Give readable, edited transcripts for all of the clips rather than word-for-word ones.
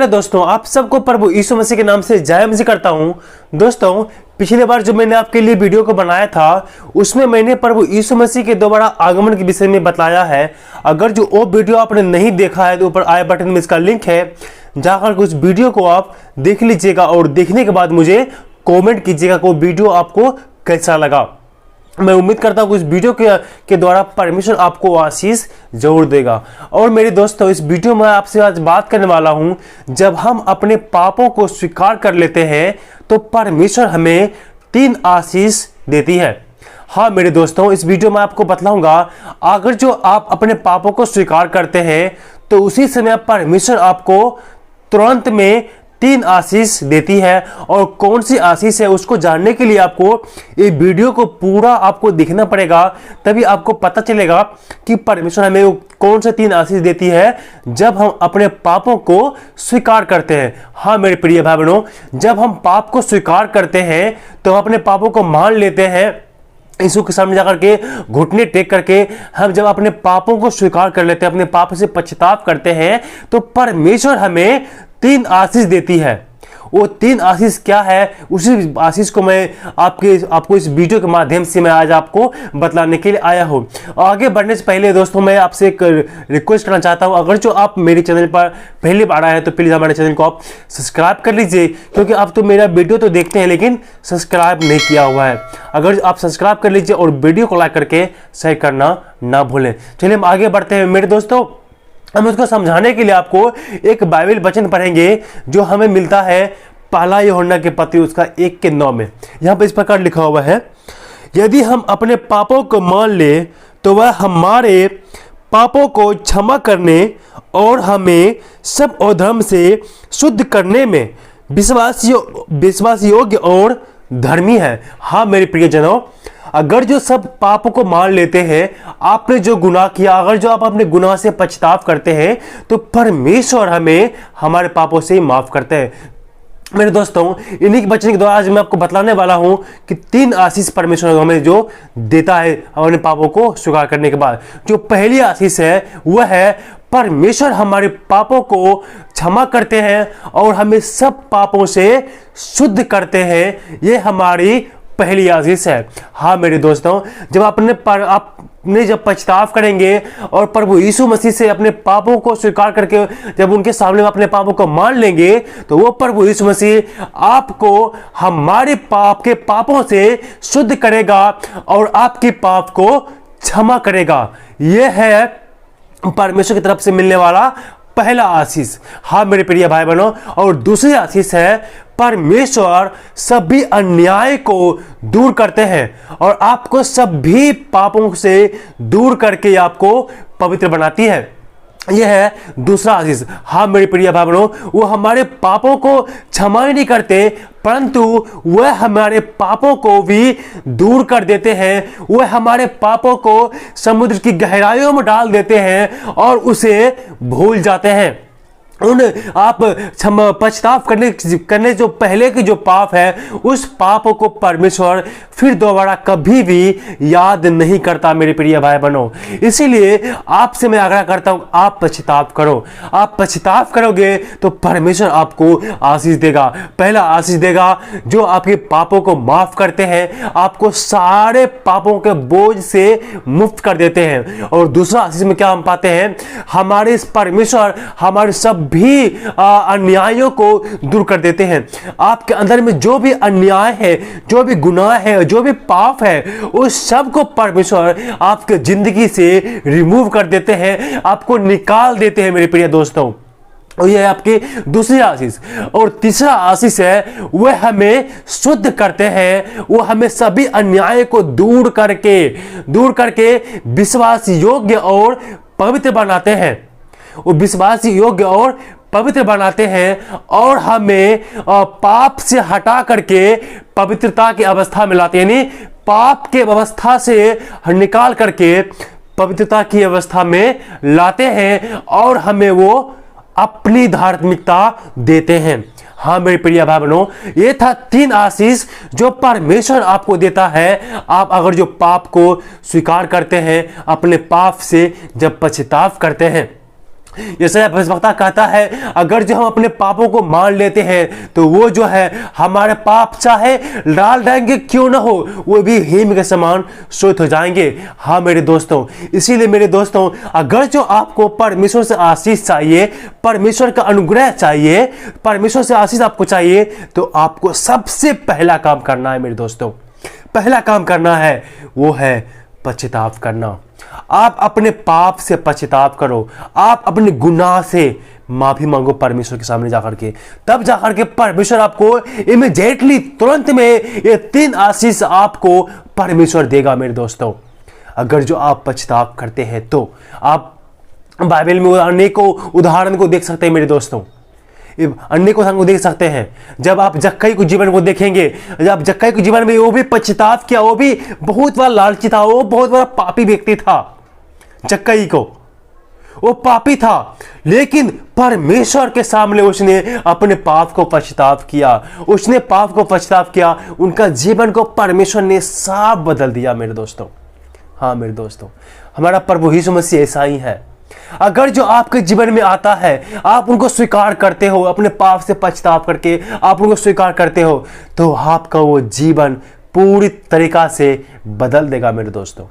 नमस्कार दोस्तों, आप सबको प्रभु यीशु मसीह के नाम से जय मसीह करता हूं। दोस्तों, पिछली बार जो मैंने आपके लिए वीडियो को बनाया था उसमें मैंने प्रभु यीशु मसीह के दोबारा आगमन के विषय में बताया है। अगर जो वो वीडियो आपने नहीं देखा है तो ऊपर आई बटन में इसका लिंक है, जाकर उस वीडियो को आप देख लीजिएगा और देखने के बाद मुझे कॉमेंट कीजिएगा कि वो वीडियो आपको कैसा लगा। मैं उम्मीद करता हूँ कि इस वीडियो के द्वारा परमेश्वर आपको आशीष जरूर देगा। और मेरे दोस्तों, इस वीडियो में आपसे आज बात करने वाला हूँ, जब हम अपने पापों को स्वीकार कर लेते हैं तो परमेश्वर हमें 3 आशीष देती है। हाँ मेरे दोस्तों, इस वीडियो में आपको बतलाऊंगा, अगर जो आप अपने पापों को स्वीकार करते हैं तो उसी समय परमेश्वर आपको तुरंत में 3 आशीष देती है। और कौन सी आशीष है उसको जानने के लिए आपको ये वीडियो को पूरा आपको देखना पड़ेगा, तभी आपको पता चलेगा कि परमेश्वर हमें कौन से 3 आशीष देती है जब हम अपने पापों को स्वीकार करते हैं। हाँ मेरे प्रिय भाई बहनों, जब हम पाप को स्वीकार करते हैं तो हम अपने पापों को मान लेते हैं, यीशु के सामने जाकर के घुटने टेक करके हम जब अपने पापों को स्वीकार कर लेते हैं, अपने पाप से पश्चाताप करते हैं, तो परमेश्वर हमें 3 आशीष देती है। वो 3 आशीष क्या है, उसी आशीष को मैं आपको इस वीडियो के माध्यम से मैं आज आपको बतलाने के लिए आया हूँ। आगे बढ़ने से पहले दोस्तों, मैं आपसे एक रिक्वेस्ट करना चाहता हूँ, अगर जो आप मेरे चैनल पर पहली बार आए हैं तो प्लीज़ हमारे चैनल को आप सब्सक्राइब कर लीजिए, क्योंकि आप तो मेरा वीडियो तो देखते हैं लेकिन सब्सक्राइब नहीं किया हुआ है। अगर आप सब्सक्राइब कर लीजिए और वीडियो को लाइक करके शेयर करना ना भूलें। चलिए हम आगे बढ़ते हैं मेरे दोस्तों। हम उसको समझाने के लिए आपको एक बाइबल वचन पढ़ेंगे जो हमें मिलता है पहला यूहन्ना के पत्री उसका 1:9 में। यहाँ पर इस प्रकार लिखा हुआ है, यदि हम अपने पापों को मान ले तो वह हमारे पापों को क्षमा करने और हमें सब अधर्म से शुद्ध करने में विश्वास योग्य और धर्मी है। हाँ मेरे प्रियजनों, अगर जो सब पापों को मान लेते हैं, आपने जो गुनाह किया, अगर जो आप अपने गुनाह से पछताव करते हैं तो परमेश्वर हमें हमारे पापों से ही माफ करते हैं। मेरे दोस्तों, इन्हीं के वचन के द्वारा आज मैं आपको बतलाने वाला हूं कि 3 आशीष परमेश्वर हमें जो देता है अपने पापों को स्वीकार करने के बाद। जो पहली आशीष है वह है परमेश्वर हमारे पापों को क्षमा करते हैं और हमें सब पापों से शुद्ध करते हैं। ये हमारी पहली आशीष है। हाँ मेरे दोस्तों, जब आपने जब पछताव करेंगे और प्रभु यीशु मसीह से अपने पापों को स्वीकार करके जब उनके सामने अपने पापों को मान लेंगे तो वो प्रभु यीशु मसीह आपको हमारे पापों से शुद्ध करेगा और आपके पाप को क्षमा करेगा। यह है परमेश्वर की तरफ से मिलने वाला पहला आशीष। हाँ मेरे प्रिय भाई बहनों, और दूसरी आशीष है परमेश्वर सभी अन्याय को दूर करते हैं और आपको सभी पापों से दूर करके आपको पवित्र बनाती है। यह है दूसरा आशीष। हाँ मेरे प्रिय भाई बहनों, वो हमारे पापों को क्षमा ही नहीं करते परंतु वह हमारे पापों को भी दूर कर देते हैं। वह हमारे पापों को समुद्र की गहराइयों में डाल देते हैं और उसे भूल जाते हैं। आप पछताव करने जो पहले के जो पाप है, उस पापों को परमेश्वर फिर दोबारा कभी भी याद नहीं करता मेरे प्रिय भाई बहनों। इसीलिए आपसे मैं आग्रह करता हूं, आप पछताव करो। आप पछताव करोगे तो परमेश्वर आपको आशीष देगा। पहला आशीष देगा जो आपके पापों को माफ करते हैं, आपको सारे पापों के बोझ से मुक्त कर देते हैं। और दूसरा आशीष में क्या हम पाते हैं, हमारे परमेश्वर हमारे सब भी अन्यायों को दूर कर देते हैं। आपके अंदर में जो भी अन्याय है, जो भी गुनाह है, जो भी पाप है, उस सब को परमेश्वर आपके जिंदगी से रिमूव कर देते हैं, आपको निकाल देते हैं मेरे प्रिय दोस्तों। और यह है आपकी दूसरी आशीष। और तीसरा आशीष है वह हमें शुद्ध करते हैं, वो हमें सभी अन्याय को दूर करके विश्वास योग्य और पवित्र बनाते हैं। वो विश्वास योग्य और पवित्र बनाते हैं और हमें पाप से हटा करके पवित्रता की अवस्था में लाते हैं, यानी पाप के अवस्था से निकाल करके पवित्रता की अवस्था में लाते हैं और हमें वो अपनी धार्मिकता देते हैं। हाँ मेरे प्रिय भाई बहनों, ये था 3 आशीष जो परमेश्वर आपको देता है। आप अगर जो पाप को स्वीकार करते हैं, अपने पाप से जब पछताव करते हैं। जैसे भविष्यवक्ता कहता है, अगर जो हम अपने पापों को मान लेते हैं तो वो जो है हमारे पाप चाहे लाल रंग के क्यों ना हो, वो भी हिम के समान शुद्ध हो जाएंगे। हाँ मेरे दोस्तों, इसीलिए मेरे दोस्तों, अगर जो आपको परमेश्वर से आशीष चाहिए, परमेश्वर का अनुग्रह चाहिए, परमेश्वर से आशीष आपको चाहिए, तो आपको सबसे पहला काम करना है मेरे दोस्तों, पहला काम करना है वो है पश्चाताप करना। आप अपने पाप से पश्चाताप करो, आप अपने गुनाह से माफी मांगो परमेश्वर के सामने जाकर के, तब जाकर के परमेश्वर आपको इमीडिएटली, तुरंत में ये 3 आशीष आपको परमेश्वर देगा मेरे दोस्तों। अगर जो आप पश्चाताप करते हैं तो आप बाइबल में अनेकों उदाहरण को देख सकते हैं मेरे दोस्तों, अन्य को संग देख सकते हैं। जब आप जक्कई को जीवन को देखेंगे, जब जक्कई के जीवन में वो भी पश्चाताप किया, वो भी बहुत बड़ा लालची था, वो बहुत बड़ा पापी व्यक्ति था। जक्कई को वो पापी था, लेकिन परमेश्वर के सामने उसने अपने पाप को पश्चाताप किया, उसने पाप को पश्चाताप किया, उनका जीवन को परमेश्वर ने साफ बदल दिया मेरे दोस्तों। हाँ मेरे दोस्तों, हमारा प्रभु यीशु मसीह ऐसा ही है। अगर जो आपके जीवन में आता है, आप उनको स्वीकार करते हो, अपने पाप से पश्चाताप करके आप उनको स्वीकार करते हो, तो आपका वो जीवन पूरी तरीका से बदल देगा मेरे दोस्तों।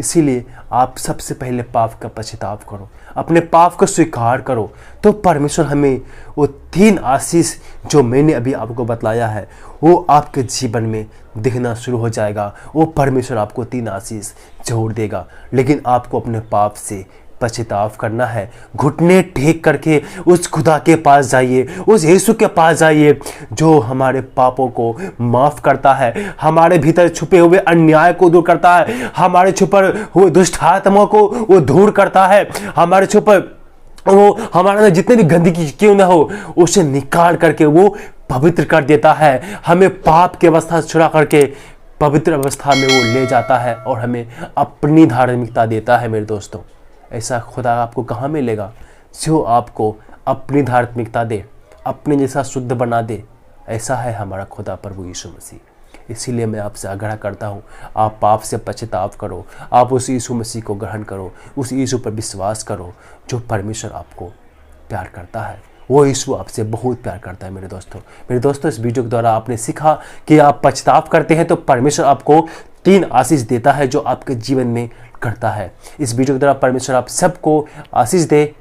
इसीलिए आप सबसे पहले पाप का पश्चाताप करो, अपने पाप को स्वीकार करो, तो परमेश्वर हमें वो 3 आशीष जो मैंने अभी आपको बतलाया है वो आपके जीवन में दिखना शुरू हो जाएगा। वो परमेश्वर आपको 3 आशीष जोड़ देगा, लेकिन आपको अपने पाप से पश्चाताप करना है। घुटने टेक करके उस खुदा के पास जाइए, उस यीशु के पास जाइए जो हमारे पापों को माफ करता है, हमारे भीतर छुपे हुए अन्याय को दूर करता है, हमारे छुपे हुए दुष्ट आत्मा को वो दूर करता है, हमारे छुपे वो हमारे जितने भी गंदगी क्यों ना हो उसे निकाल करके वो पवित्र कर देता है। हमें पाप की अवस्था से छुड़ा करके पवित्र अवस्था में वो ले जाता है और हमें अपनी धार्मिकता देता है मेरे दोस्तों। ऐसा खुदा आपको कहाँ मिलेगा जो आपको अपनी धार्मिकता दे, अपने जैसा शुद्ध बना दे। ऐसा है हमारा खुदा प्रभु यीशु मसीह। इसीलिए मैं आपसे आग्रह करता हूँ, आप पाप से पश्चाताप करो, आप उस यीशु मसीह को ग्रहण करो, उस यीशु पर विश्वास करो जो परमेश्वर आपको प्यार करता है। वो यीशु आपसे बहुत प्यार करता है मेरे दोस्तों। मेरे दोस्तों, इस वीडियो के द्वारा आपने सीखा कि आप पश्चाताप करते हैं तो परमेश्वर आपको 3 आशीष देता है जो आपके जीवन में करता है। इस वीडियो के द्वारा परमेश्वर आप सबको आशीष दे।